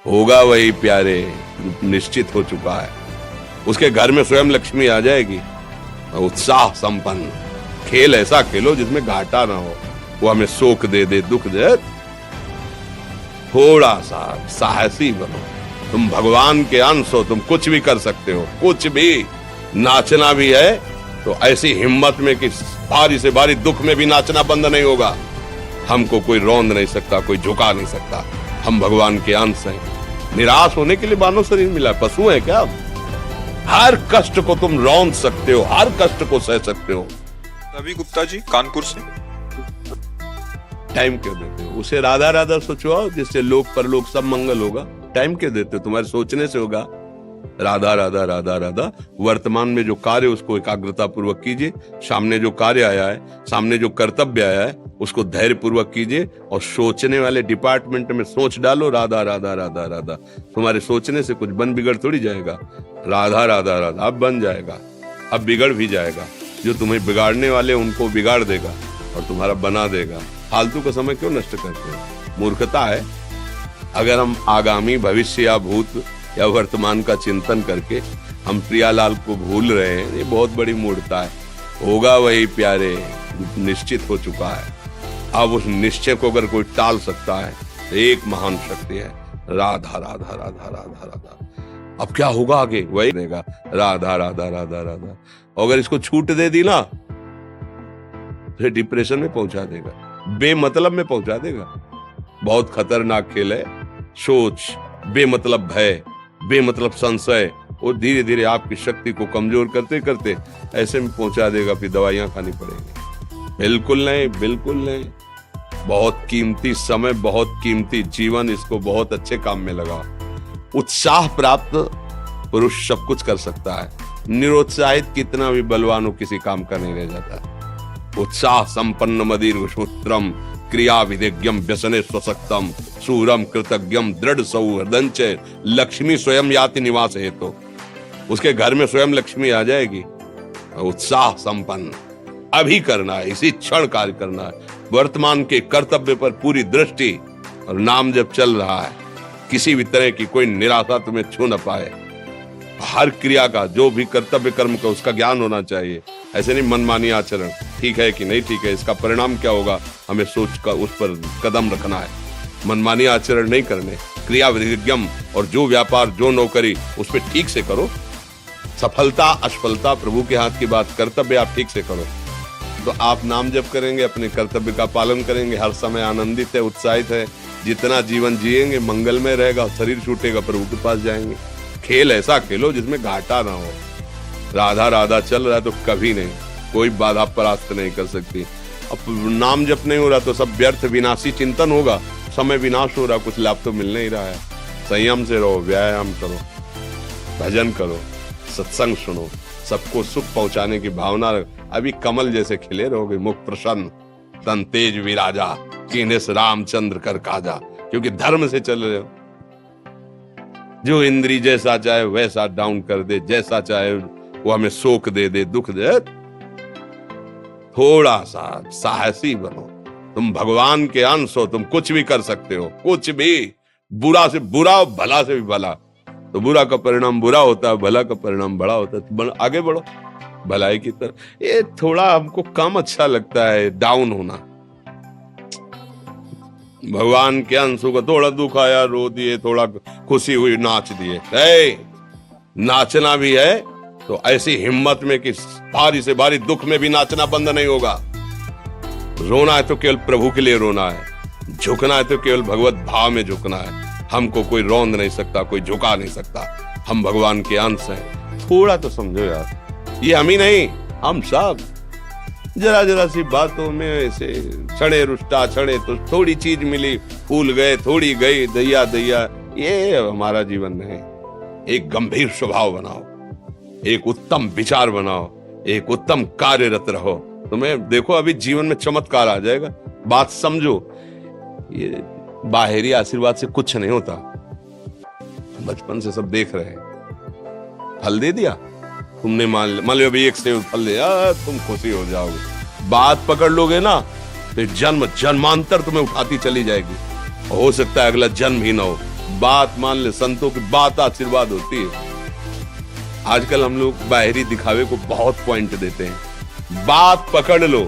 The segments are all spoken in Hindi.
होगा वही प्यारे, निश्चित हो चुका है। उसके घर में स्वयं लक्ष्मी आ जाएगी। उत्साह संपन्न खेल ऐसा खेलो जिसमें घाटा ना हो। वो हमें शोक दे दे, दुख दे, थोड़ा सा साहसी बनो। तुम भगवान के अंश हो, तुम कुछ भी कर सकते हो, कुछ भी। नाचना भी है तो ऐसी हिम्मत में कि भारी से भारी दुख में भी नाचना बंद नहीं होगा। हमको कोई रौंद नहीं सकता, कोई झुका नहीं सकता। हम भगवान के अंश हैं। निराश होने के लिए मानव शरीर मिला, पशु है क्या? हर कष्ट को तुम रौंद सकते हो, हर कष्ट को सह सकते हो। रवि गुप्ता जी, कानपुर से। टाइम क्यों देते हो? उसे राधा राधा सोचवाओ, जिससे लोक परलोक सब मंगल होगा। टाइम क्यों देते हो? तुम्हारे सोचने से होगा। राधा राधा राधा राधा। वर्तमान में जो कार्य उसको एकाग्रता पूर्वक कीजिए। सामने जो कार्य आया है, सामने जो कर्तव्य आया है, उसको धैर्य पूर्वक कीजिए। और सोचने वाले डिपार्टमेंट में सोच डालो राधा राधा राधा राधा। तुम्हारे सोचने से कुछ बन बिगड़ थोड़ी जाएगा। राधा राधा राधा अब बन जाएगा, अब बिगड़ भी जाएगा। जो तुम्हें बिगाड़ने वाले उनको बिगाड़ देगा और तुम्हारा बना देगा। फालतू का समय क्यों नष्ट करते हो? मूर्खता है। अगर हम आगामी भविष्य या भूत या वर्तमान का चिंतन करके हम प्रियालाल को भूल रहे हैं, ये बहुत बड़ी मूर्खता है। होगा वही प्यारे, निश्चित हो चुका है। अब उस निश्चय को अगर कोई टाल सकता है तो एक महान शक्ति है, राधा राधा राधा राधा राधा। अब क्या होगा आगे? वही रहेगा, राधा राधा राधा राधा। अगर इसको छूट दे दी ना तो डिप्रेशन में पहुंचा देगा, बेमतलब में पहुंचा देगा। बहुत खतरनाक खेल है। सोच, बेमतलब भय, बेमतलब संशय, और धीरे धीरे आपकी शक्ति को कमजोर करते करते ऐसे में पहुंचा देगा, फिर दवाइयां खानी पड़ेंगी। बिल्कुल नहीं, बिल्कुल नहीं। बहुत कीमती समय, बहुत कीमती जीवन, इसको बहुत अच्छे काम में लगा। उत्साह प्राप्त पुरुष सब कुछ कर सकता है। निरुत्साहित कितना भी बलवान हो, किसी काम का नहीं रह जाता। उत्साह संपन्न मदीर सूत्रम क्रिया विधिज्ञम व्यसने स्वसक्तम सूरम कृतज्ञम दृढ़ सौहृदंच लक्ष्मी स्वयं याति निवास हेतु। उसके घर में स्वयं लक्ष्मी आ जाएगी। उत्साह संपन्न अभी करना है, इसी क्षण कार्य करना है। वर्तमान के कर्तव्य पर पूरी दृष्टि, और नाम जब चल रहा है, किसी भी तरह की कोई निराशा तुम्हें छू न पाए। हर क्रिया का, जो भी कर्तव्य कर्म का, उसका ज्ञान होना चाहिए। ऐसे नहीं मनमानी आचरण, ठीक है कि नहीं ठीक है, इसका परिणाम क्या होगा, हमें सोच कर उस पर कदम रखना है। मनमानी आचरण नहीं करने, क्रिया विधिज्ञम, और जो व्यापार, जो नौकरी, उस पर ठीक से करो। सफलता असफलता प्रभु के हाथ की बात, कर्तव्य आप ठीक से करो तो आप नाम जप करेंगे, अपने कर्तव्य का पालन करेंगे, हर समय आनंदित है, उत्साहित है। जितना जीवन जिएंगे मंगलमय रहेगा, शरीर छूटेगा, प्रभु के पास जाएंगे। खेल ऐसा खेलो जिसमें घाटा ना हो। राधा राधा चल रहा है तो कभी नहीं, कोई बाधा परास्त नहीं कर सकती। अब नाम जप नहीं हो रहा तो सब व्यर्थ विनाशी चिंतन होगा। समय विनाश हो रहा, कुछ लाभ तो मिल नहीं रहा है। संयम से रहो, व्यायाम करो, भजन करो, सत्संग सुनो, सबको सुख पहुंचाने की भावना। अभी कमल जैसे खिले रहोगे, मुख प्रसन्न, तन तेज विराजा, कीनेस रामचंद्र कर काजा, क्योंकि धर्म से चल रहे हो। जो इंद्री जैसा चाहे वैसा डाउन कर दे, जैसा चाहे वो हमें शोक दे दे, दुख दे, थोड़ा सा साहसी बनो। तुम भगवान के अंश हो, तुम कुछ भी कर सकते हो, कुछ भी। बुरा से बुरा, भला से भी भला। तो बुरा का परिणाम बुरा होता है, भला का परिणाम बड़ा होता है। तो आगे बढ़ो भलाई की तरफ। ये थोड़ा हमको कम अच्छा लगता है डाउन होना। भगवान के अंश को थोड़ा दुख आया, रो दिए, थोड़ा खुशी हुई, नाच दिए। नाचना भी है तो ऐसी हिम्मत में कि भारी से भारी दुख में भी नाचना बंद नहीं होगा। रोना है तो केवल प्रभु के लिए रोना है, झुकना है तो केवल भगवत भाव में झुकना है। हमको कोई रौंद नहीं सकता, कोई झुका नहीं सकता। हम भगवान के अंश हैं। थोड़ा तो समझो यार, ये हम ही नहीं, हम सब जरा जरा सी बातों में ऐसे क्षणे रुष्टा, क्षणे तो थोड़ी चीज मिली, फूल गए, थोड़ी गई, दैया दैया। ये हमारा जीवन नहीं। एक गंभीर स्वभाव बनाओ, एक उत्तम विचार बनाओ, एक उत्तम कार्यरत रहो। तुम्हें देखो अभी जीवन में चमत्कार आ जाएगा। बात समझो, ये बाहरी आशीर्वाद से कुछ नहीं होता। बचपन से सब देख रहे हैं। फल दे दिया तुमने, मान लो अभी एक सेब फल दिया, तुम खुशी हो जाओगे। बात पकड़ लोगे ना तो जन्म जन्मांतर तुम्हें उठाती चली जाएगी। हो सकता है अगला जन्म ही ना हो, बात मान ले, संतों की बात आशीर्वाद होती है। आजकल हम लोग बाहरी दिखावे को बहुत पॉइंट देते हैं, बात पकड़ लो।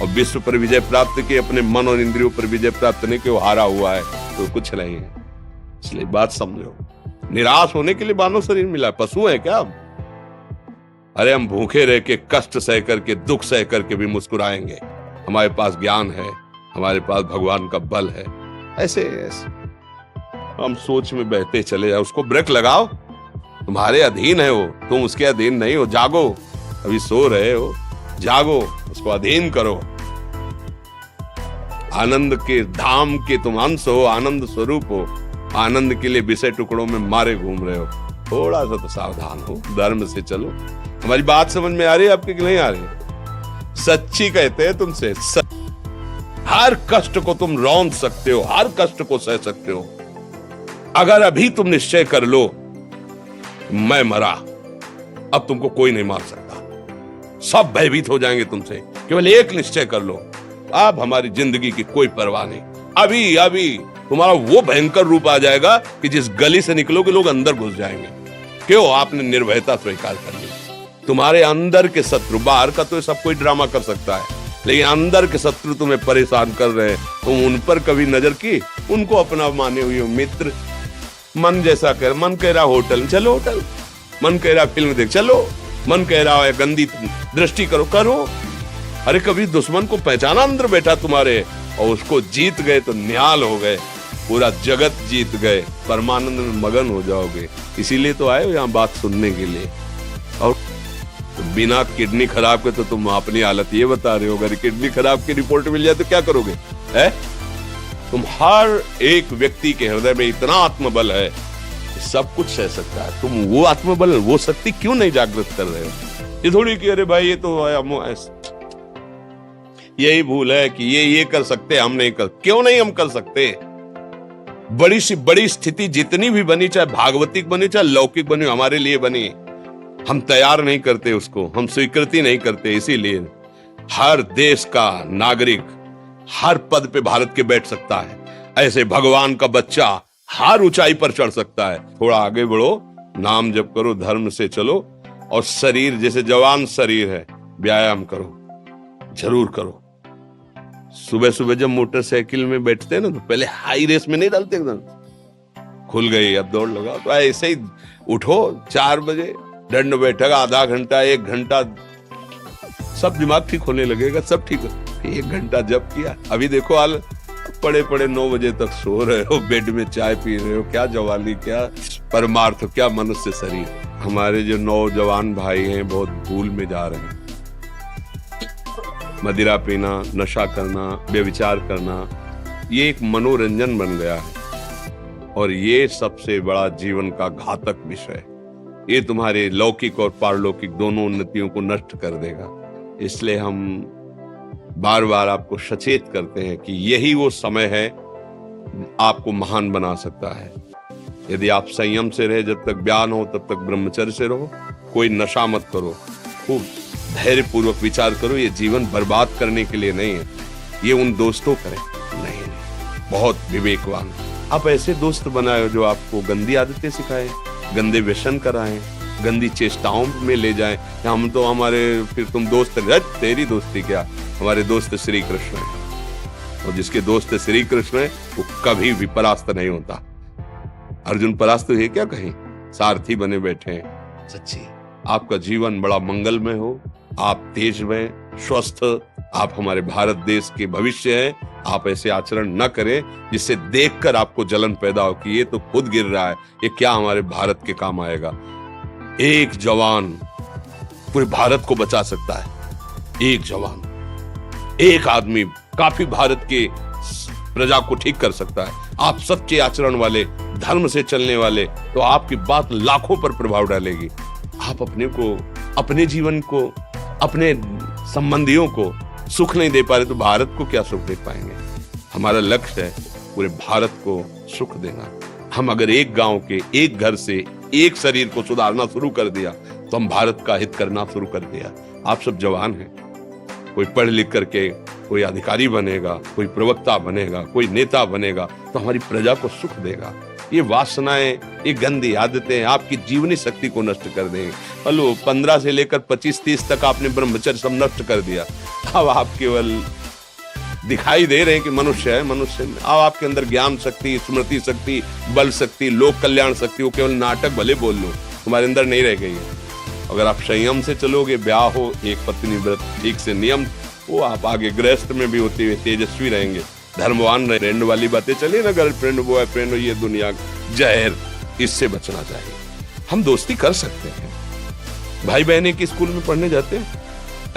और विश्व पर विजय प्राप्त की, अपने मन और इंद्रियों पर विजय प्राप्त नहीं कि वो हारा हुआ है तो कुछ नहीं है। इसलिए बात समझो, निराश होने के लिए मानव शरीर मिला, पशु है क्या हम? अरे हम भूखे रह के, कष्ट सह करके, दुख सह करके भी मुस्कुराएंगे। हमारे पास ज्ञान है, हमारे पास भगवान का बल है। ऐसे हम सोच में बहते चले जाओ, उसको ब्रेक लगाओ। तुम्हारे अधीन है वो, तुम उसके अधीन नहीं हो। जागो, अभी सो रहे हो, जागो, उसको अधीन करो। आनंद के धाम के तुम अंश हो, आनंद स्वरूप हो। आनंद के लिए विषय टुकड़ों में मारे घूम रहे हो। थोड़ा सा तो सावधान हो, धर्म से चलो। हमारी बात समझ में आ रही है आपकी कि नहीं आ रही? सच्ची कहते हैं तुमसे, हर कष्ट को तुम रौंद सकते हो, हर कष्ट को सह सकते हो। अगर अभी तुम निश्चय कर लो मैं मरा, अब तुमको कोई नहीं मार सकता। सब भयभीत हो जाएंगे तुमसे। केवल एक निश्चय कर लो, अब हमारी जिंदगी की कोई परवाह नहीं। अभी अभी तुम्हारा वो भयंकर रूप आ जाएगा कि जिस गली से निकलोगे लोग अंदर घुस जाएंगे। क्यों? आपने निर्भयता स्वीकार कर ली। तुम्हारे अंदर के शत्रु, बाहर का तो सब कोई ड्रामा कर सकता है, लेकिन अंदर के शत्रु तुम्हें परेशान कर रहे हैं। तुम उन पर कभी नजर की? उनको अपना माने हुए हो मित्र। मन जैसा कर, मन कह रहा होटल चलो होटल, मन कह रहा फिल्म देख चलो, मन कह रहा है गंदी दृष्टि करो करो। अरे कभी दुश्मन को पहचाना अंदर बैठा तुम्हारे, और उसको जीत गए तो निहाल हो गए, पूरा जगत जीत गए, परमानंद में मगन हो जाओगे। इसीलिए तो आए हो यहाँ बात सुनने के लिए। और तो बिना किडनी खराब के तो तुम अपनी हालत ये बता रहे हो, अगर किडनी खराब की रिपोर्ट मिल जाए तो क्या करोगे? है तुम हर एक व्यक्ति के हृदय में इतना आत्मबल है कि सब कुछ सह सकता है। तुम वो आत्मबल, वो शक्ति क्यों नहीं जागृत कर रहे हो? ये थोड़ी कि अरे भाई ये तो यही भूल है कि ये कर सकते, हम नहीं कर। क्यों नहीं हम कर सकते? बड़ी सी बड़ी स्थिति जितनी भी बनी, चाहे भागवतिक बनी चाहे लौकिक बनी, हमारे लिए बनी, हम तैयार नहीं करते उसको, हम स्वीकृति नहीं करते। इसीलिए हर देश का नागरिक हर पद पे भारत के बैठ सकता है, ऐसे भगवान का बच्चा हर ऊंचाई पर चढ़ सकता है। थोड़ा आगे बढ़ो, नाम जप करो, धर्म से चलो, और शरीर जैसे जवान शरीर है, व्यायाम करो, जरूर करो। सुबह सुबह जब मोटरसाइकिल में बैठते हैं ना, तो पहले हाई रेस में नहीं डालते, एकदम खुल गई अब दौड़ लगाओ, तो ऐसे ही उठो 4 बजे, दंड बैठक आधा घंटा 1 घंटा, सब दिमाग ठीक होने लगेगा, सब ठीक हो। 1 घंटा जब किया, अभी देखो हाल, पड़े पड़े 9 बजे तक सो रहे हो, बेड में चाय पी रहे हो। क्या जवानी, क्या परमार्थ, क्या मनुष्य शरीर। हमारे जो नौजवान भाई हैं बहुत भूल में जा रहे हैं। मदिरा पीना, नशा करना, व्यभिचार करना, ये एक मनोरंजन बन गया है, और ये सबसे बड़ा जीवन का घातक विषय। ये तुम्हारे लौकिक और पारलौकिक दोनों उन्नतियों को नष्ट कर देगा। इसलिए हम बार बार आपको सचेत करते हैं कि यही वो समय है आपको महान बना सकता है। यदि आप संयम से रहे, जब तक ज्ञान हो तब तक ब्रह्मचर्य से रहो, कोई नशा मत करो, खूब धैर्य पूर्वक विचार करो। ये जीवन बर्बाद करने के लिए नहीं है, ये उन दोस्तों करें नहीं, बहुत विवेकवान। आप ऐसे दोस्त बनाए जो आपको गंदी आदतें सिखाएं, गंदे व्यसन कराएं, गंदी चेष्टाओं में ले जाएं। हम तो हमारे, फिर तुम दोस्त, तेरी दोस्ती क्या, हमारे दोस्त श्री कृष्ण है, और जिसके दोस्त श्री कृष्ण है वो कभी भी परास्त नहीं होता। अर्जुन परास्त है क्या कहीं? सारथी बने बैठे हैं। सच्ची आपका जीवन बड़ा मंगलमय हो, आप तेज में स्वस्थ, आप हमारे भारत देश के भविष्य हैं। आप ऐसे आचरण न करें जिससे देखकर आपको जलन पैदा हो कि ये तो खुद गिर रहा है, ये क्या हमारे भारत के काम आएगा। एक जवान पूरे भारत को बचा सकता है। एक जवान, एक आदमी काफी भारत के प्रजा को ठीक कर सकता है। आप सच्चे आचरण वाले, धर्म से चलने वाले, तो आपकी बात लाखों पर प्रभाव डालेगी। आप अपने को, अपने जीवन को, अपने संबंधियों को सुख नहीं दे पा रहे तो भारत को क्या सुख दे पाएंगे? हमारा लक्ष्य है पूरे भारत को सुख देना। हम अगर एक गांव के, एक घर से, एक शरीर को सुधारना शुरू कर दिया तो हम भारत का हित करना शुरू कर दिया। आप सब जवान हैं, कोई पढ़ लिख करके कोई अधिकारी बनेगा, कोई प्रवक्ता बनेगा, कोई नेता बनेगा तो हमारी प्रजा को सुख देगा। ये वासनाएं, ये गंदी आदतें आपकी जीवनी शक्ति को नष्ट कर देंगे। हेलो 15 से लेकर 25-30 तक आपने ब्रह्मचर्य सब नष्ट कर दिया। अब आप केवल दिखाई दे रहे हैं कि मनुष्य है, मनुष्य में अब आपके अंदर ज्ञान शक्ति, स्मृति शक्ति, बल शक्ति, लोक कल्याण शक्ति, वो केवल नाटक भले बोल लो, तुम्हारे अंदर नहीं रह गई है। अगर आप संयम से चलोगे, ब्याह हो, एक पत्नी व्रत ठीक से नियम, वो आप आगे गृहस्थ में भी होते हुए तेजस्वी रहेंगे, धर्मवान रहे। फ्रेंड वाली बातें चलिए ना, गर्लफ्रेंड बॉयफ्रेंड, ये दुनिया जहर, इससे बचना चाहिए। हम दोस्ती कर सकते हैं, भाई बहन एक स्कूल में पढ़ने जाते हैं,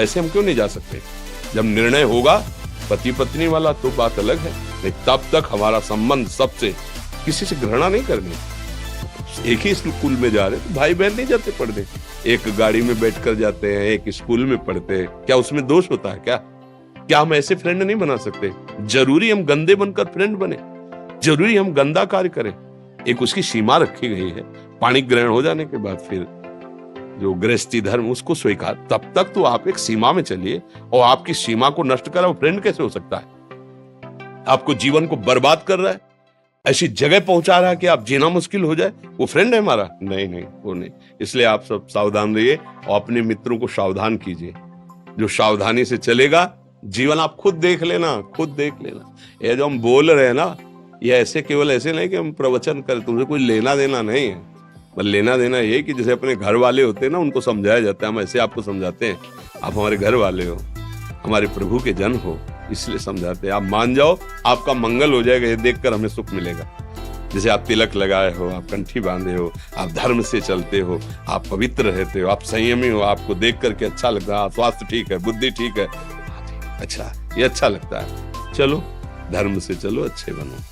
ऐसे हम क्यों नहीं जा सकते? जब निर्णय होगा पति पत्नी वाला तो बात अलग है, नहीं तब तक हमारा संबंध सबसे, किसी से घृणा नहीं करनी। एक ही स्कूल में जा रहे तो भाई बहन नहीं जाते पढ़ने, एक गाड़ी में बैठकर जाते हैं, एक स्कूल में पढ़ते हैं, क्या उसमें दोष होता है? क्या हम ऐसे फ्रेंड नहीं बना सकते? जरूरी हम गंदे बनकर फ्रेंड बने? जरूरी हम गंदा कार्य करें? एक उसकी सीमा रखी गई है। पाणी ग्रहण हो जाने के बाद फिर जो गृहस्थी धर्म उसको स्वीकार, तब तक तो आप एक सीमा में चलिए, और आपकी सीमा को नष्ट करा वो फ्रेंड कैसे हो सकता है? आपको जीवन को बर्बाद कर रहा है, ऐसी जगह पहुंचा रहा है कि आप जीना मुश्किल हो जाए, वो फ्रेंड है हमारा? नहीं, वो नहीं। इसलिए आप सब सावधान रहिए और अपने मित्रों को सावधान कीजिए। जो सावधानी से चलेगा, जीवन आप खुद देख लेना, खुद देख लेना। ये जो हम बोल रहे हैं ना, ये ऐसे केवल ऐसे नहीं कि हम प्रवचन करें, तुमसे कोई लेना देना नहीं है। पर लेना देना ये कि जैसे अपने घर वाले होते हैं ना, उनको समझाया जाता है, हम ऐसे आपको समझाते हैं, आप हमारे घर वाले हो, हमारे प्रभु के जन हो, इसलिए समझाते हैं। आप मान जाओ, आपका मंगल हो जाएगा, ये देखकर हमें सुख मिलेगा। जैसे आप तिलक लगाए हो, आप कंठी बांधे हो, आप धर्म से चलते हो, आप पवित्र रहते हो, आप संयमी हो, आपको देख करके अच्छा लगता है, स्वास्थ्य ठीक है, बुद्धि ठीक है, अच्छा, ये अच्छा लगता है। चलो धर्म से चलो, अच्छे बनो।